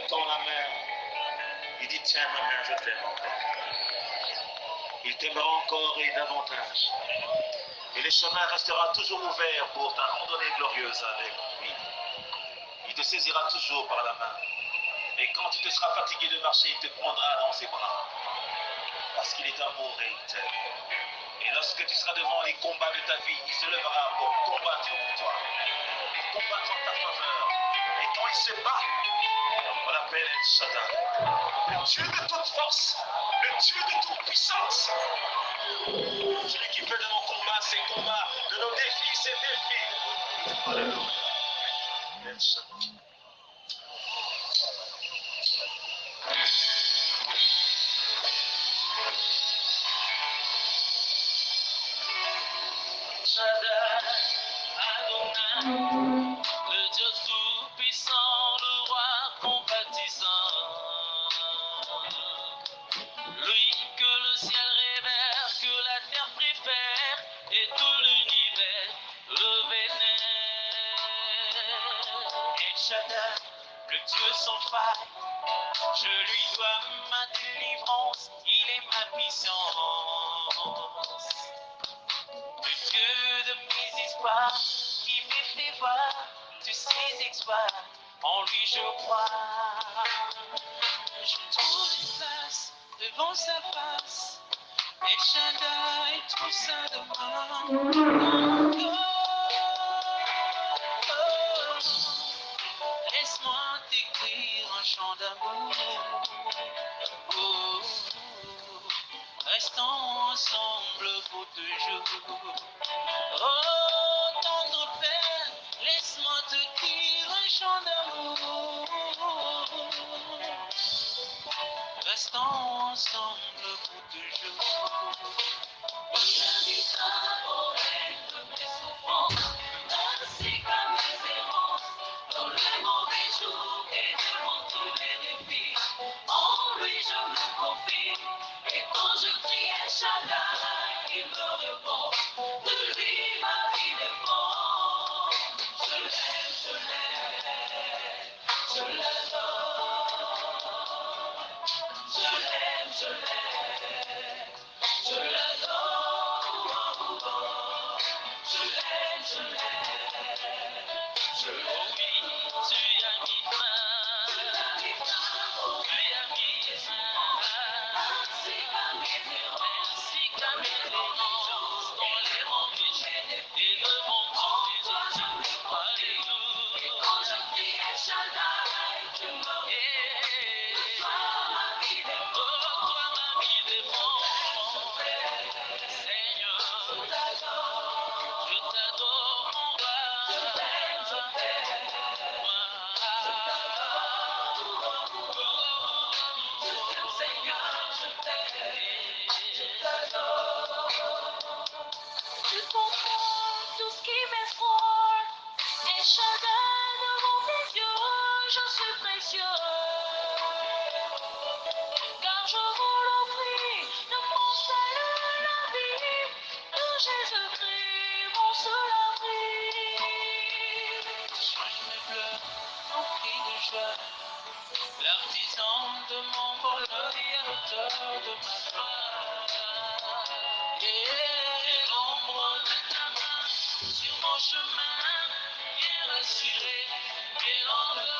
tend la main. Il dit, tiens ma main, je t'aime encore. Il t'aimera encore et davantage. Et les chemins resteront toujours ouverts pour ta randonnée glorieuse avec lui. Il te saisira toujours par la main. Et quand tu te seras fatigué de marcher, il te prendra dans ses bras. Parce qu'il est amour et il t'aime. Et lorsque tu seras devant les combats de ta vie, il se lèvera pour combattre pour toi. Et combattre en ta faveur. Et quand il se bat, on l'appelle El Shaddai. Le Dieu de toute force. Le Dieu de toute puissance. Celui qui fait de nos combats ses combats, de nos défis ses défis. Alléluia. El Shaddai. Shaddai, Adonai, le Dieu tout-puissant, le roi compatissant. Lui que le ciel révère, que la terre préfère, et tout l'univers le vénère. El Shaddai, le Dieu sans faille, je lui dois ma délivrance, il est ma puissance. Le Dieu de mes espoirs, qui m'est fait voir tous ses exploits, en lui je crois. Je trouve une place devant sa face, El Shaddai trouve ça demain dans mon corps. Laisse-moi t'écrire un chant d'amour. Oh, restons ensemble pour toujours. Oh, tendre Père, laisse-moi te dire un chant d'amour. Restons ensemble pour toujours. Il invite à oreille de mes souffrances, ainsi qu'à mes errances, dans les mauvais jours et devant tous les défis. En lui je me confie, et quand je crie El Shaddai, il me répond. De lui ma vie dépend. Je l'aime, je l'adore. Je l'aime, je l'adore. Je l'aime, je oui, tu as mis fin. Tu as mis fin. Ainsi qu'à mes errances, dans les rangs et devant tous les autres. Alléluia. Et quand je crie El Shaddai, tu me réponds. Toi ma vie dépend. Seigneur, je t'adore, mon roi. Je t'aime, Seigneur, je t'adore. Tu comprends tout ce qui m'effraie. El Shaddai, devant tes yeux, je suis précieux. Car je vous l'offris de mon salut, la vie de Jésus-Christ, mon seul abri. Change mes pleurs en cris de joie, l'artisan de mon bonheur et auteur de ma joie. Et l'ombre de ta main sur mon chemin, bien rassuré et lendemain.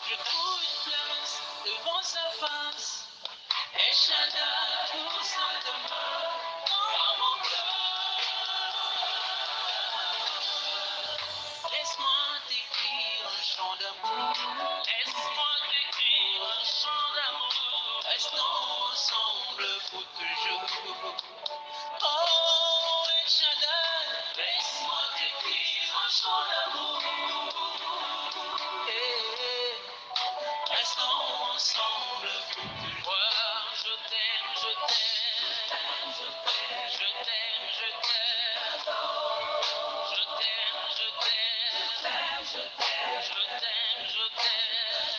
Je trouve une place devant sa face, El Shaddai pour sa demeure dans mon cœur. Laisse-moi t'écrire un chant d'amour. Laisse-moi t'écrire un chant d'amour. Restons ensemble pour toujours. Oh, El Shaddai, laisse-moi t'écrire un chant d'amour. Restons ensemble pour toujours. Je t'aime, je t'aime, je t'aime, je t'aime, je t'aime. Je t'aime, je t'aime, je t'aime, je t'aime, je t'aime.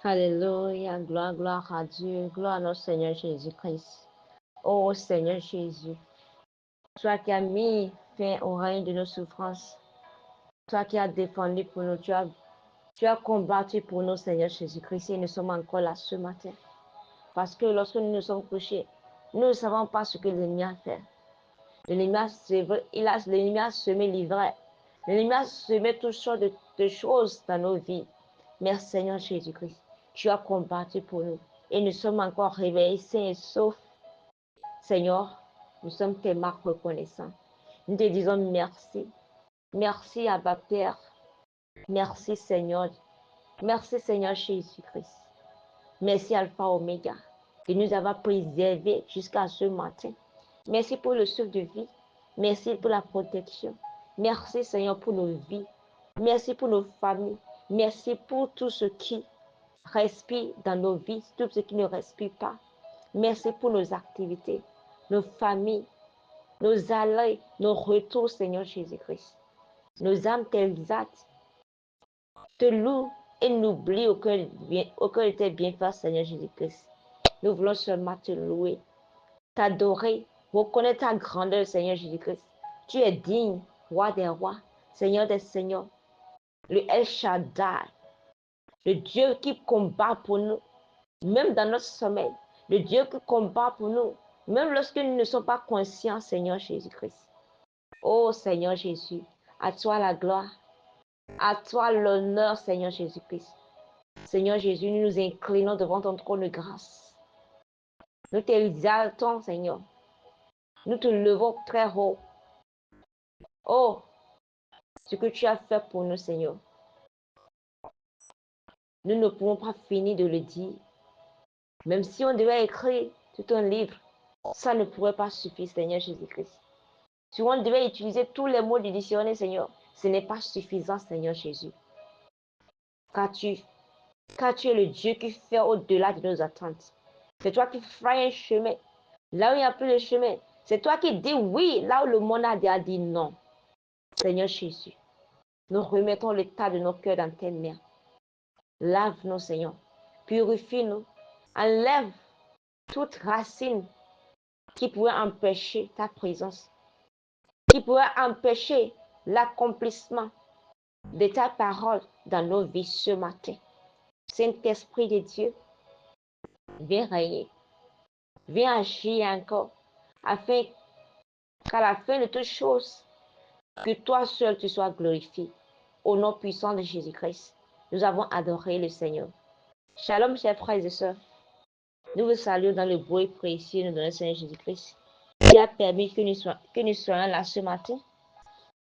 Alléluia, gloire, gloire à Dieu, gloire à notre Seigneur Jésus-Christ. Ô Seigneur Jésus, toi qui as mis fin au règne de nos souffrances, toi qui as défendu pour nous, tu as combattu pour nous, Seigneur Jésus-Christ, et nous sommes encore là ce matin. Parce que lorsque nous nous sommes couchés, nous ne savons pas ce que l'ennemi a fait. L'ennemi a semé l'ivraie. L'ennemi a semé toutes sortes de choses dans nos vies. Mais Seigneur Jésus-Christ, tu as combattu pour nous. Et nous sommes encore réveillés sains et saufs. Seigneur, nous sommes tellement reconnaissants. Nous te disons merci. Merci, Abba Père. Merci, Seigneur. Merci, Seigneur Jésus-Christ. Merci, Alpha Oméga, de nous avoir préservés jusqu'à ce matin. Merci pour le souffle de vie. Merci pour la protection. Merci, Seigneur, pour nos vies. Merci pour nos familles. Merci pour tout ce qui respire dans nos vies, tout ce qui ne respire pas. Merci pour nos activités, nos familles, nos allées, nos retours, Seigneur Jésus-Christ. Nos âmes t'exaltent, te louent et n'oublient aucun de tes bienfaits, Seigneur Jésus-Christ. Nous voulons seulement te louer, t'adorer, reconnaître ta grandeur, Seigneur Jésus-Christ. Tu es digne, roi des rois, Seigneur des seigneurs, le El Shaddai, le Dieu qui combat pour nous, même dans notre sommeil, le Dieu qui combat pour nous, même lorsque nous ne sommes pas conscients, Seigneur Jésus-Christ. Oh Seigneur Jésus, à toi la gloire, à toi l'honneur, Seigneur Jésus-Christ. Seigneur Jésus, nous nous inclinons devant ton trône de grâce. Nous t'exaltons, Seigneur. Nous te levons très haut. Oh, ce que tu as fait pour nous, Seigneur. Nous ne pouvons pas finir de le dire. Même si on devait écrire tout un livre, ça ne pourrait pas suffire, Seigneur Jésus-Christ. Si on devait utiliser tous les mots du dictionnaire, Seigneur, ce n'est pas suffisant, Seigneur Jésus. Car tu es le Dieu qui fait au-delà de nos attentes. C'est toi qui feras un chemin. Là où il n'y a plus de chemin, c'est toi qui dis oui, là où le monde a déjà dit non. Seigneur Jésus, nous remettons l'état de nos cœurs dans tes mains. Lave-nous, Seigneur. Purifie-nous. Enlève toute racine qui pourrait empêcher ta présence, qui pourrait empêcher l'accomplissement de ta parole dans nos vies ce matin. Saint-Esprit de Dieu, viens régner, viens agir encore, afin qu'à la fin de toutes choses, que toi seul tu sois glorifié. Au nom puissant de Jésus-Christ, nous avons adoré le Seigneur. Shalom, chers frères et sœurs. Nous vous saluons dans le beau et précieux nom de notre Seigneur Jésus-Christ, qui a permis que nous soyons là ce matin.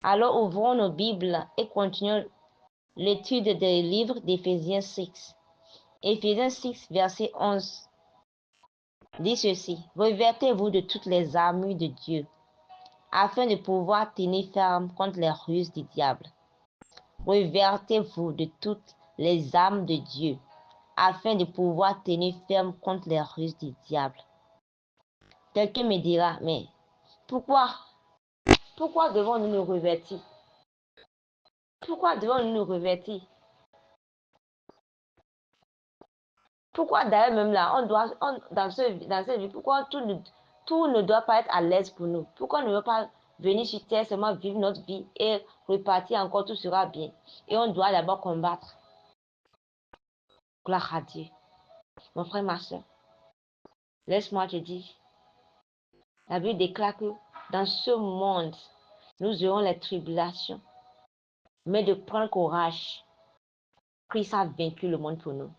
Alors ouvrons nos Bibles et continuons l'étude des livres d'Éphésiens 6. Éphésiens 6, verset 11 dit ceci: revêtez-vous de toutes les armures de Dieu, afin de pouvoir tenir ferme contre les ruses du diable. Revêtez-vous de toutes les armes de Dieu, afin de pouvoir tenir ferme contre les ruses du diable. Quelqu'un me dira, mais pourquoi devons-nous nous revêtir? Pourquoi devons-nous nous revêtir? Pourquoi d'ailleurs même là, dans cette vie, pourquoi tout ne doit pas être à l'aise pour nous? Pourquoi on ne veut pas venir sur terre, seulement vivre notre vie et repartir encore, tout sera bien? Et on doit d'abord combattre. Gloire à Dieu. Mon frère, ma soeur, laisse-moi te dire, la Bible déclare que dans ce monde, nous aurons les tribulations, mais de prendre courage. Christ a vaincu le monde pour nous.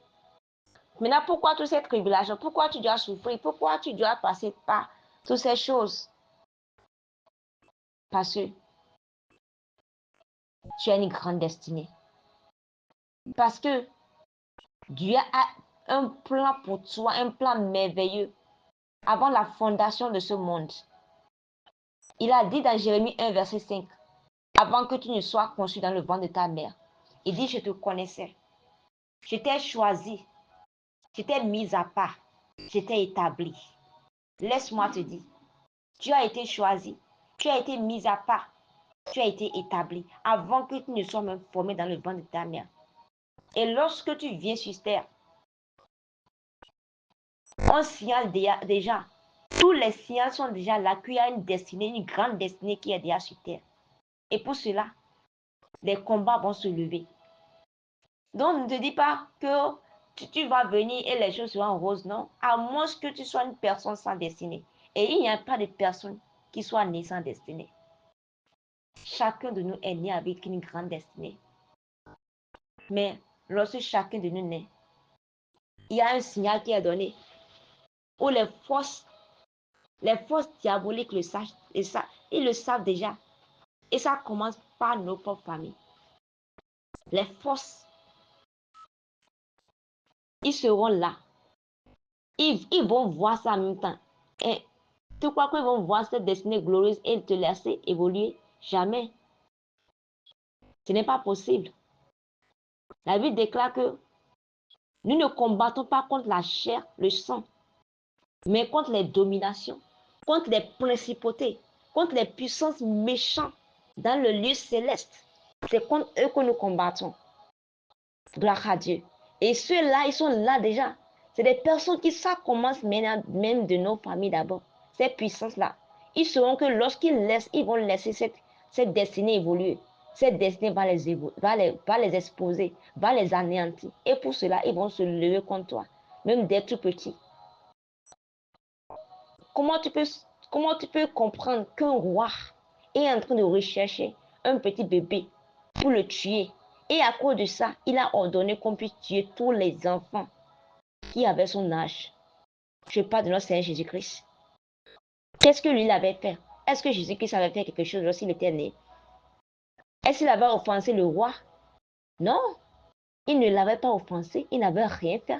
Maintenant, pourquoi toutes ces tribulations? Pourquoi tu dois souffrir? Pourquoi tu dois passer par toutes ces choses? Parce que tu as une grande destinée. Parce que Dieu a un plan pour toi, un plan merveilleux. Avant la fondation de ce monde, il a dit dans Jérémie 1, verset 5, avant que tu ne sois conçu dans le ventre de ta mère, il dit, je te connaissais. Je t'ai choisi. Je t'ai mis à part. C'était établi. Laisse-moi te dire, tu as été choisi, tu as été mis à part, tu as été établi avant que tu ne sois même formé dans le ventre de ta mère. Et lorsque tu viens sur terre, on signale déjà, tous les signaux sont déjà là qu'il y a une destinée, une grande destinée qui est déjà sur terre. Et pour cela, les combats vont se lever. Donc, ne te dis pas que tu vas venir et les choses seront roses, non. À moins que tu sois une personne sans destinée. Et il n'y a pas de personne qui soit née sans destinée. Chacun de nous est né avec une grande destinée. Mais lorsque chacun de nous naît, il y a un signal qui est donné où les forces diaboliques le savent, et ça, ils le savent déjà. Et ça commence par nos propres familles. Les forces, ils seront là. Ils vont voir ça en même temps. Et tu crois qu'ils vont voir cette destinée glorieuse et te laisser évoluer? Jamais. Ce n'est pas possible. La Bible déclare que nous ne combattons pas contre la chair, le sang, mais contre les dominations, contre les principautés, contre les puissances méchantes dans le lieu céleste. C'est contre eux que nous combattons. Gloire à Dieu. Et ceux-là, ils sont là déjà. C'est des personnes qui savent comment se mener même de nos familles d'abord. Ces puissances-là. Ils sauront que lorsqu'ils laissent, ils vont laisser cette destinée évoluer. Cette destinée va les exposer, va les anéantir. Et pour cela, ils vont se lever contre toi. Même dès tout petit. Comment tu peux comprendre qu'un roi est en train de rechercher un petit bébé pour le tuer? Et à cause de ça, il a ordonné qu'on puisse tuer tous les enfants qui avaient son âge. Je parle de notre Seigneur Jésus-Christ. Qu'est-ce que lui avait fait? Est-ce que Jésus-Christ avait fait quelque chose lorsqu'il était né? Est-ce qu'il avait offensé le roi? Non, il ne l'avait pas offensé, il n'avait rien fait.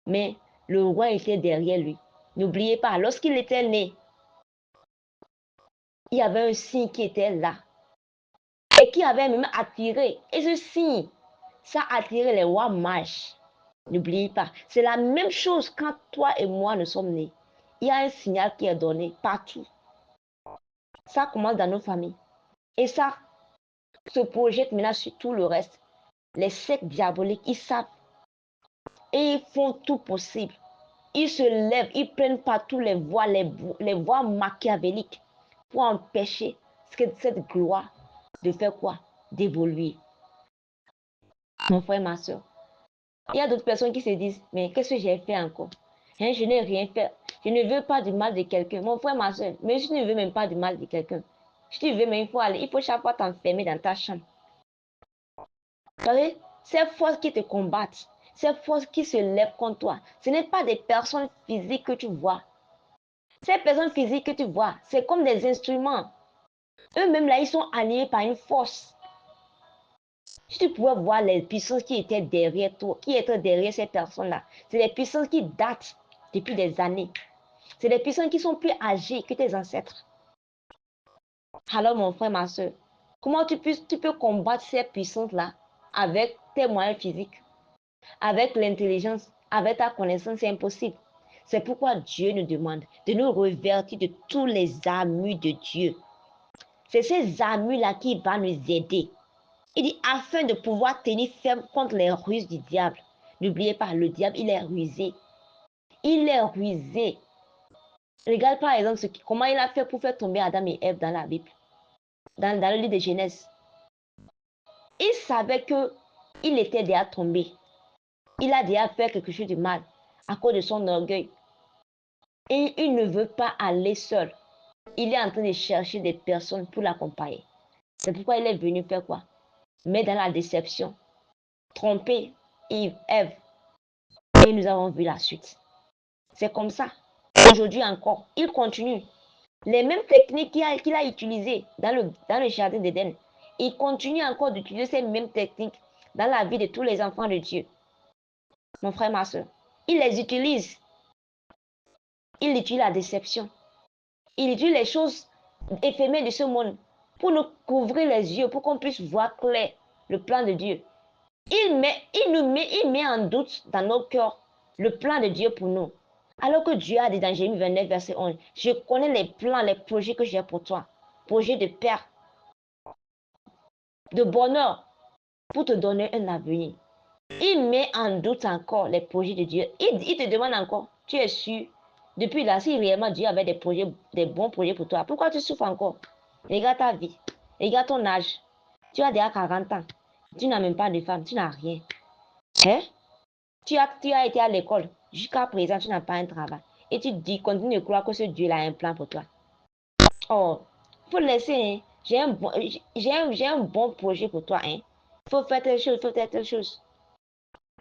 Mais le roi était derrière lui. N'oubliez pas, lorsqu'il était né, il y avait un signe qui était là et qui avait même attiré. Et ce signe, ça a attiré les rois mages. N'oubliez pas, c'est la même chose quand toi et moi nous sommes nés. Il y a un signal qui est donné partout. Ça commence dans nos familles. Et ça se projette maintenant sur tout le reste. Les sectes diaboliques, ils savent. Et ils font tout possible. Ils se lèvent, ils prennent partout les voies machiavéliques pour empêcher cette gloire de faire quoi? D'évoluer. Mon frère, ma soeur. Il y a d'autres personnes qui se disent, mais qu'est-ce que j'ai fait encore? Hein, je n'ai rien fait. Je ne veux pas du mal de quelqu'un. Mon frère, ma soeur, mais je ne veux même pas du mal de quelqu'un. Si tu veux, mais il faut chaque fois t'enfermer dans ta chambre. Vous savez, ces forces qui te combattent, ces forces qui se lèvent contre toi, ce n'est pas des personnes physiques que tu vois. Ces personnes physiques que tu vois, c'est comme des instruments. Eux-mêmes là, ils sont animés par une force. Si tu pouvais voir les puissances qui étaient derrière toi, qui étaient derrière ces personnes-là, c'est des puissances qui datent depuis des années. C'est des puissances qui sont plus âgées que tes ancêtres. Alors, mon frère, ma soeur, comment tu peux combattre ces puissances-là avec tes moyens physiques, avec l'intelligence, avec ta connaissance? C'est impossible. C'est pourquoi Dieu nous demande de nous revêtir de tous les armures de Dieu. C'est ces armures-là qui vont nous aider. Il dit, afin de pouvoir tenir ferme contre les ruses du diable. N'oubliez pas, le diable, il est rusé. Il est rusé. Regarde par exemple comment il a fait pour faire tomber Adam et Ève dans la Bible. Dans le livre de Genèse. Il savait qu'il était déjà tombé. Il a déjà fait quelque chose de mal à cause de son orgueil. Et il ne veut pas aller seul. Il est en train de chercher des personnes pour l'accompagner. C'est pourquoi il est venu faire quoi? Mais dans la déception, tromper Ève. Et nous avons vu la suite. C'est comme ça. Aujourd'hui encore, il continue. Les mêmes techniques qu'il a utilisées dans le jardin d'Éden, il continue encore d'utiliser ces mêmes techniques dans la vie de tous les enfants de Dieu. Mon frère, ma soeur, il les utilise. Il utilise la déception. Il utilise les choses éphémères de ce monde pour nous couvrir les yeux, pour qu'on puisse voir clair le plan de Dieu. Il met en doute dans nos cœurs le plan de Dieu pour nous. Alors que Dieu a dit dans Jérémie 29, verset 11, je connais les plans, les projets que j'ai pour toi. Projets de paix, de bonheur, pour te donner un avenir. Il met en doute encore les projets de Dieu. Il te demande encore, tu es sûr? Depuis là, si réellement Dieu avait des projets, des bons projets pour toi, pourquoi tu souffres encore? Regarde ta vie, regarde ton âge. Tu as déjà 40 ans. Tu n'as même pas de femme, tu n'as rien. Hein? Tu as été à l'école. Jusqu'à présent, tu n'as pas un travail. Et tu dis, continue de croire que ce Dieu-là a un plan pour toi. Oh, faut laisser, hein. J'ai un bon projet pour toi. Hein. Faut faire telle chose, faut faire telle chose.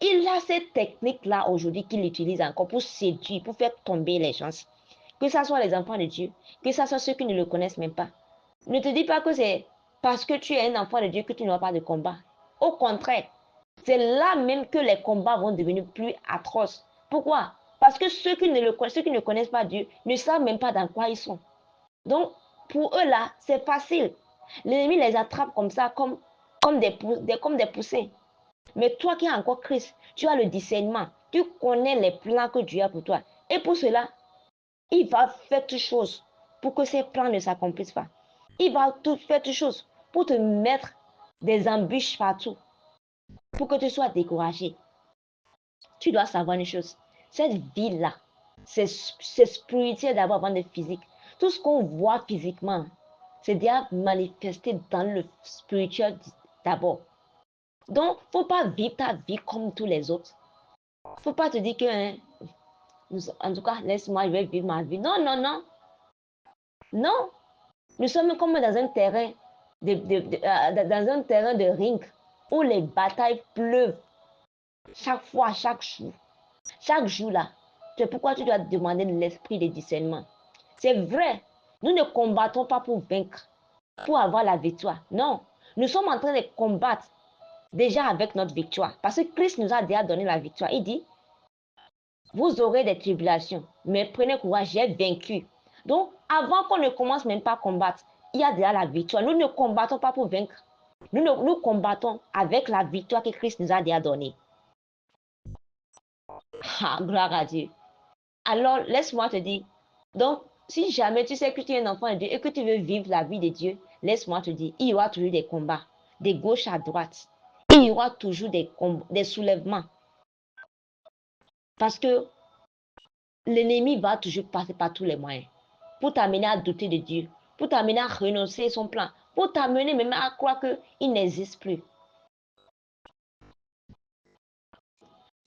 Il a cette technique-là aujourd'hui qu'il utilise encore pour séduire, pour faire tomber les gens. Que ce soit les enfants de Dieu, que ce soit ceux qui ne le connaissent même pas. Ne te dis pas que c'est parce que tu es un enfant de Dieu que tu n'auras pas de combat. Au contraire, c'est là même que les combats vont devenir plus atroces. Pourquoi? Parce que ceux qui ne connaissent pas Dieu ne savent même pas dans quoi ils sont. Donc, pour eux là, c'est facile. L'ennemi les attrape comme ça, comme des poussins. Mais toi qui as encore Christ, tu as le discernement. Tu connais les plans que Dieu a pour toi. Et pour cela, il va faire toutes choses pour que ces plans ne s'accomplissent pas. Il va faire toutes choses pour te mettre des embûches partout, pour que tu sois découragé. Tu dois savoir une chose. Cette vie-là, c'est spirituel d'abord avant de physique. Tout ce qu'on voit physiquement, c'est déjà manifesté dans le spirituel d'abord. Donc, il ne faut pas vivre ta vie comme tous les autres. Il ne faut pas te dire que, hein, en tout cas, laisse-moi, je vais vivre ma vie. Non, non, non. Non. Nous sommes comme dans un terrain dans un terrain de ring où les batailles pleuvent chaque fois, chaque jour. Chaque jour là. C'est pourquoi tu dois demander de l'esprit de discernement. C'est vrai. Nous ne combattons pas pour vaincre, pour avoir la victoire. Non. Nous sommes en train de combattre déjà avec notre victoire. Parce que Christ nous a déjà donné la victoire. Il dit, vous aurez des tribulations, mais prenez courage, j'ai vaincu. Donc, avant qu'on ne commence même pas à combattre, il y a déjà la victoire. Nous ne combattons pas pour vaincre. Nous combattons avec la victoire que Christ nous a déjà donnée. Ah, gloire à Dieu. Alors, laisse-moi te dire. Donc, si jamais tu sais que tu es un enfant de Dieu et que tu veux vivre la vie de Dieu, laisse-moi te dire, il y aura toujours des combats, de gauche à droite. Il y aura toujours des soulèvements. Parce que l'ennemi va toujours passer par tous les moyens pour t'amener à douter de Dieu, pour t'amener à renoncer à son plan, pour t'amener même à croire qu'il n'existe plus.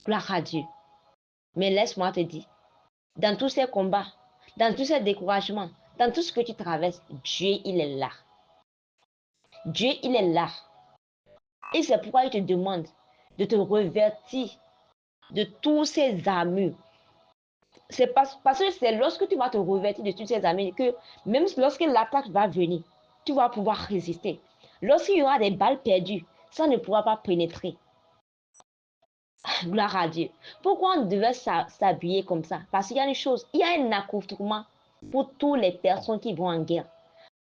Gloire à Dieu. Mais laisse-moi te dire, dans tous ces combats, dans tous ces découragements, dans tout ce que tu traverses, Dieu, il est là. Dieu, il est là. Et c'est pourquoi il te demande de te revêtir de tous ces armures. C'est parce que c'est lorsque tu vas te revêtir de toutes ces armures que même lorsque l'attaque va venir, tu vas pouvoir résister. Lorsqu'il y aura des balles perdues, ça ne pourra pas pénétrer. Gloire à Dieu. Pourquoi on devait s'habiller comme ça? Parce qu'il y a une chose, il y a un accoutrement pour toutes les personnes qui vont en guerre.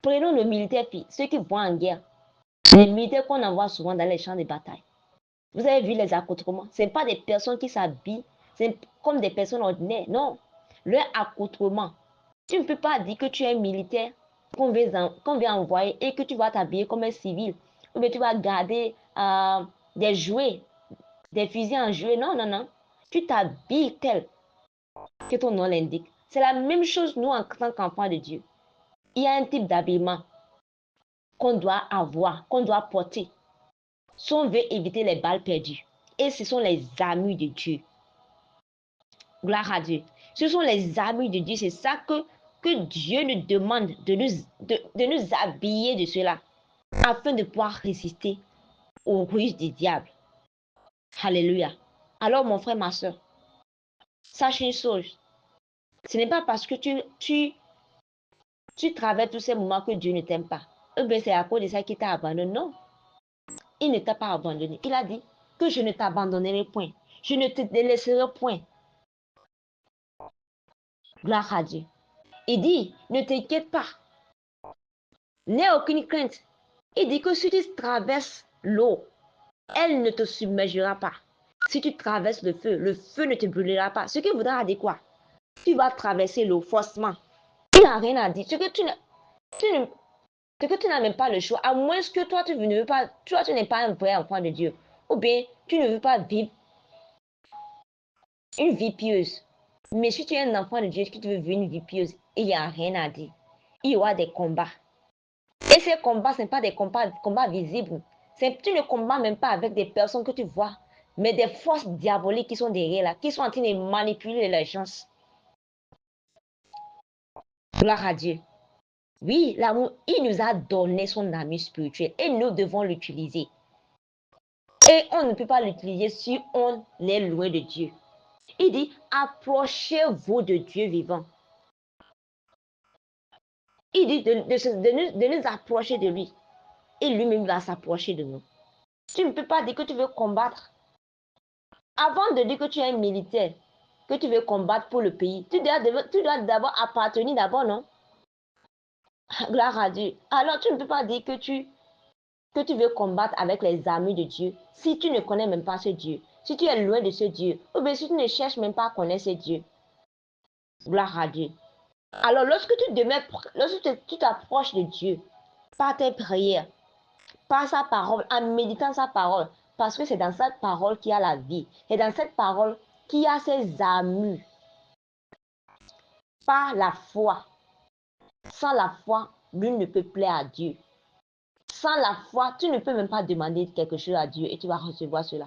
Prenons le militaire, ceux qui vont en guerre. Les militaires qu'on envoie souvent dans les champs de bataille. Vous avez vu les accoutrements? Ce n'est pas des personnes qui s'habillent, c'est comme des personnes ordinaires. Non. Leur accoutrement. Tu ne peux pas dire que tu es un militaire qu'on vient envoyer et que tu vas t'habiller comme un civil. Ou bien tu vas garder des jouets, des fusils en jouets. Non, non, non. Tu t'habilles tel que ton nom l'indique. C'est la même chose nous en tant qu'enfants de Dieu. Il y a un type d'habillement qu'on doit avoir, qu'on doit porter. Si on veut éviter les balles perdues. Et ce sont les armures de Dieu. Gloire à Dieu. Ce sont les armures de Dieu. C'est ça que Dieu nous demande de nous habiller de cela. Afin de pouvoir résister aux ruses du diable. Alléluia. Alors mon frère, ma soeur, sache une chose. Ce n'est pas parce que tu traverses tous ces moments que Dieu ne t'aime pas. C'est à cause de ça qu'il t'a abandonné. Non. Il ne t'a pas abandonné. Il a dit que je ne t'abandonnerai point. Je ne te délaisserai point. Gloire à Dieu. Il dit, ne t'inquiète pas. N'aie aucune crainte. Il dit que si tu traverses l'eau, elle ne te submergera pas. Si tu traverses le feu ne te brûlera pas. Ce qui voudra dire quoi? Tu vas traverser l'eau forcément. Il n'a rien à dire. Ce que tu n'as même pas le choix, à moins que toi, tu ne veux pas, toi, tu n'es pas un vrai enfant de Dieu. Ou bien, tu ne veux pas vivre une vie pieuse. Mais si tu es un enfant de Dieu, que tu veux vivre une vie pieuse, il n'y a rien à dire. Il y aura des combats. Et ces combats, ce ne sont pas des combats visibles. Tu ne combats même pas avec des personnes que tu vois, mais des forces diaboliques qui sont derrière là, qui sont en train de manipuler les gens. Gloire à Dieu. Oui, l'amour, il nous a donné son ami spirituel et nous devons l'utiliser. Et on ne peut pas l'utiliser si on est loin de Dieu. Il dit, approchez-vous de Dieu vivant. Il dit de nous approcher de lui. Et lui-même va s'approcher de nous. Tu ne peux pas dire que tu veux combattre. Avant de dire que tu es un militaire, que tu veux combattre pour le pays, tu dois d'abord appartenir d'abord, non? Gloire à Dieu. Alors tu ne peux pas dire que tu veux combattre avec les amis de Dieu si tu ne connais même pas ce Dieu, si tu es loin de ce Dieu, ou bien si tu ne cherches même pas à connaître ce Dieu. Gloire à Dieu. Alors lorsque tu t'approches de Dieu, par tes prières, par sa parole, en méditant sa parole, parce que c'est dans cette parole qu'il y a la vie, c'est dans cette parole qu'il y a ses amis. Par la foi. Sans la foi, l'une ne peut plaire à Dieu. Sans la foi, tu ne peux même pas demander quelque chose à Dieu et tu vas recevoir cela.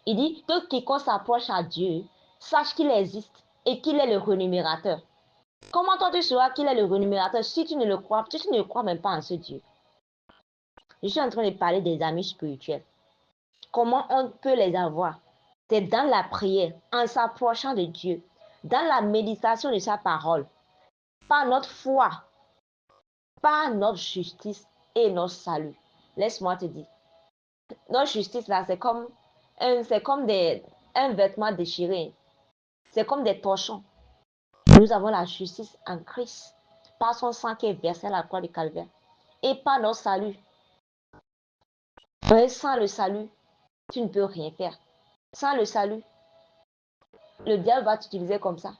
Il dit que quiconque s'approche à Dieu, sache qu'il existe et qu'il est le rémunérateur. Comment toi tu sauras qu'il est le rémunérateur si tu ne le crois, si tu ne crois même pas en ce Dieu? Je suis en train de parler des amis spirituels. Comment on peut les avoir? C'est dans la prière, en s'approchant de Dieu, dans la méditation de sa parole, par notre foi, par notre justice et notre salut. Laisse-moi te dire. Notre justice, là, c'est comme un vêtement déchiré. C'est comme des torchons. Nous avons la justice en Christ, par son sang qui est versé à la croix du calvaire. Et par notre salut. Mais sans le salut, tu ne peux rien faire. Sans le salut, le diable va t'utiliser comme ça,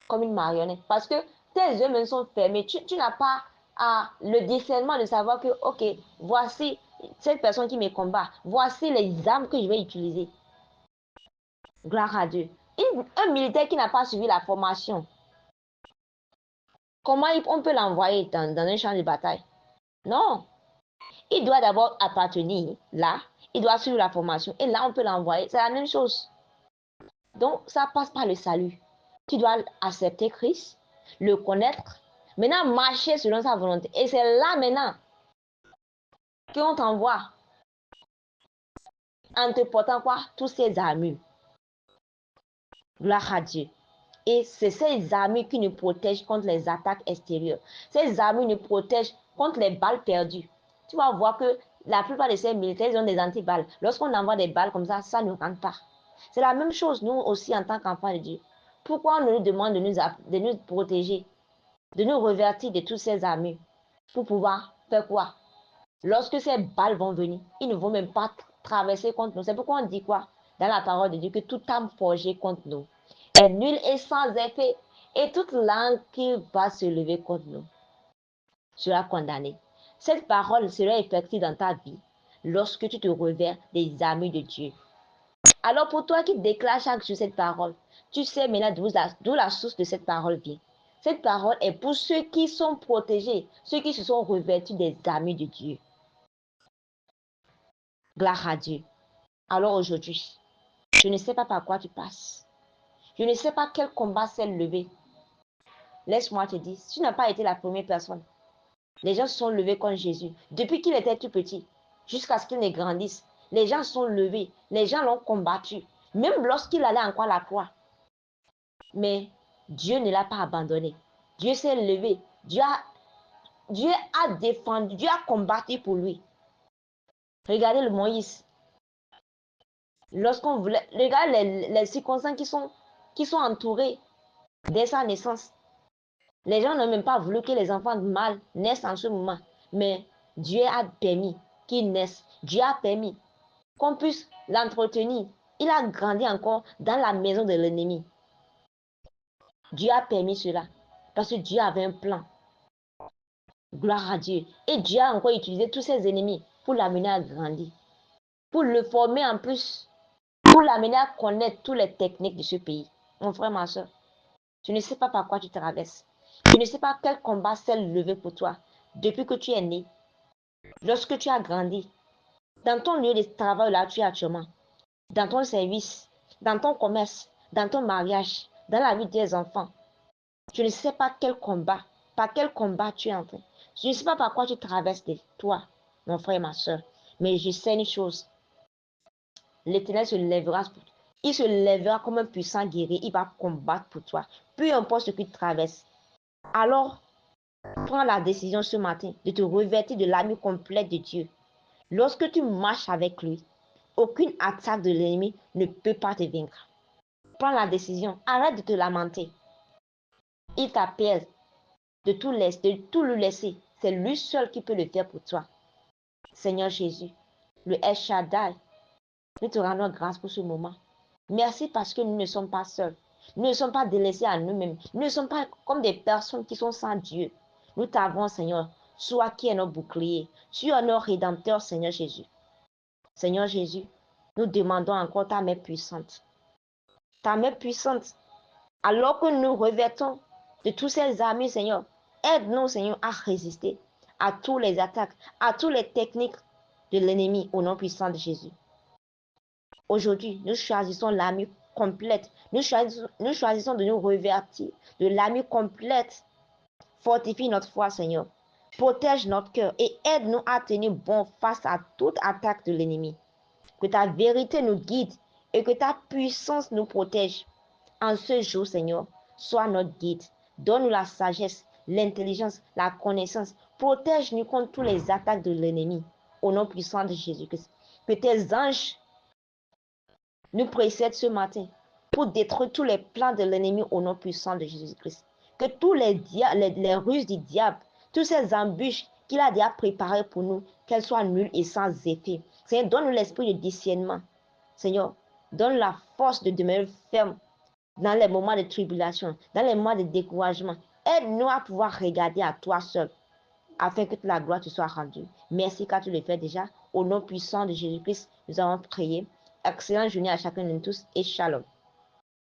comme une marionnette. Parce que tes yeux même sont fermés. Tu n'as pas le discernement de savoir que, ok, voici cette personne qui me combat. Voici les armes que je vais utiliser. Gloire à Dieu. Un militaire qui n'a pas suivi la formation, comment on peut l'envoyer dans un champ de bataille? Non. Il doit d'abord appartenir là. Il doit suivre la formation. Et là, on peut l'envoyer. C'est la même chose. Donc, ça passe par le salut. Tu dois accepter Christ, le connaître. Maintenant, marcher selon sa volonté. Et c'est là maintenant qu'on t'envoie en te portant quoi? Tous ces armures. Gloire à Dieu. Et c'est ces armures qui nous protègent contre les attaques extérieures. Ces armures nous protègent contre les balles perdues. Tu vas voir que la plupart de ces militaires ont des antiballes. Lorsqu'on envoie des balles comme ça ne rentre pas. C'est la même chose, nous aussi, en tant qu'enfants de Dieu. Pourquoi on nous demande de nous protéger, de nous revertir de toutes ces armures pour pouvoir faire quoi? Lorsque ces balles vont venir, ils ne vont même pas traverser contre nous. C'est pourquoi on dit quoi? Dans la parole de Dieu, que toute âme forgée contre nous est nulle et sans effet. Et toute langue qui va se lever contre nous sera condamnée. Cette parole sera effective dans ta vie lorsque tu te revers des armures de Dieu. Alors pour toi qui déclares chaque jour cette parole, tu sais maintenant d'où la source de cette parole vient. Cette parole est pour ceux qui sont protégés, ceux qui se sont revêtus des armures de Dieu. Gloire à Dieu. Alors aujourd'hui, je ne sais pas par quoi tu passes. Je ne sais pas quel combat s'est levé. Laisse-moi te dire, tu n'as pas été la première personne. Les gens se sont levés contre Jésus. Depuis qu'il était tout petit, jusqu'à ce qu'il ne grandisse, les gens se sont levés. Les gens l'ont combattu. Même lorsqu'il allait encore à la croix. Mais Dieu ne l'a pas abandonné. Dieu s'est levé. Dieu a défendu. Dieu a combattu pour lui. Regardez le Moïse. Lorsqu'on voulait, regarde les circonstances qui sont entourées dès sa naissance. Les gens n'ont même pas voulu que les enfants mâles naissent en ce moment. Mais Dieu a permis qu'ils naissent. Dieu a permis qu'on puisse l'entretenir. Il a grandi encore dans la maison de l'ennemi. Dieu a permis cela parce que Dieu avait un plan. Gloire à Dieu. Et Dieu a encore utilisé tous ses ennemis pour l'amener à grandir, pour le former en plus, pour l'amener à connaître toutes les techniques de ce pays. Mon frère, ma soeur, tu ne sais pas par quoi tu traverses. Tu ne sais pas quel combat s'est levé pour toi depuis que tu es né, lorsque tu as grandi, dans ton lieu de travail là où tu es actuellement, dans ton service, dans ton commerce, dans ton mariage, dans la vie des enfants. Je ne sais pas par quel combat tu es en train. Je ne sais pas par quoi tu traverses de toi, mon frère et ma soeur. Mais je sais une chose. L'Éternel se lèvera. Il se lèvera comme un puissant guerrier. Il va combattre pour toi. Peu importe ce que tu traverses. Alors, prends la décision ce matin de te revêtir de l'armure complète de Dieu. Lorsque tu marches avec lui, aucune attaque de l'ennemi ne peut pas te vaincre. Prends la décision. Arrête de te lamenter. Il t'appelle de tout le laisser. C'est lui seul qui peut le faire pour toi. Seigneur Jésus, le El Shaddai, nous te rendons grâce pour ce moment. Merci parce que nous ne sommes pas seuls. Nous ne sommes pas délaissés à nous-mêmes. Nous ne sommes pas comme des personnes qui sont sans Dieu. Nous t'avons, Seigneur, sois qui est notre bouclier. Tu es notre rédempteur, Seigneur Jésus. Seigneur Jésus, nous demandons encore ta main puissante. Ta main puissante. Alors que nous revêtons de tous ces amis, Seigneur, aide-nous, Seigneur, à résister à toutes les attaques, à toutes les techniques de l'ennemi au nom puissant de Jésus. Aujourd'hui, nous choisissons l'armure complète. Nous choisissons de nous revêtir de l'armure complète. Fortifie notre foi, Seigneur. Protège notre cœur et aide-nous à tenir bon face à toute attaque de l'ennemi. Que ta vérité nous guide et que ta puissance nous protège. En ce jour, Seigneur, sois notre guide. Donne-nous la sagesse, l'intelligence, la connaissance. Protège-nous contre toutes les attaques de l'ennemi. Au nom puissant de Jésus-Christ. Que tes anges nous précèdent ce matin pour détruire tous les plans de l'ennemi au nom puissant de Jésus-Christ. Que tous les ruses du diable, toutes ces embûches qu'il a déjà préparées pour nous, qu'elles soient nulles et sans effet. Seigneur, donne-nous l'esprit de discernement. Seigneur, donne la force de demeurer ferme dans les moments de tribulation, dans les moments de découragement. Aide-nous à pouvoir regarder à toi seul, afin que la gloire te soit rendue. Merci car tu le fais déjà. Au nom puissant de Jésus-Christ, nous avons prié. Excellente journée à chacun de nous tous et shalom.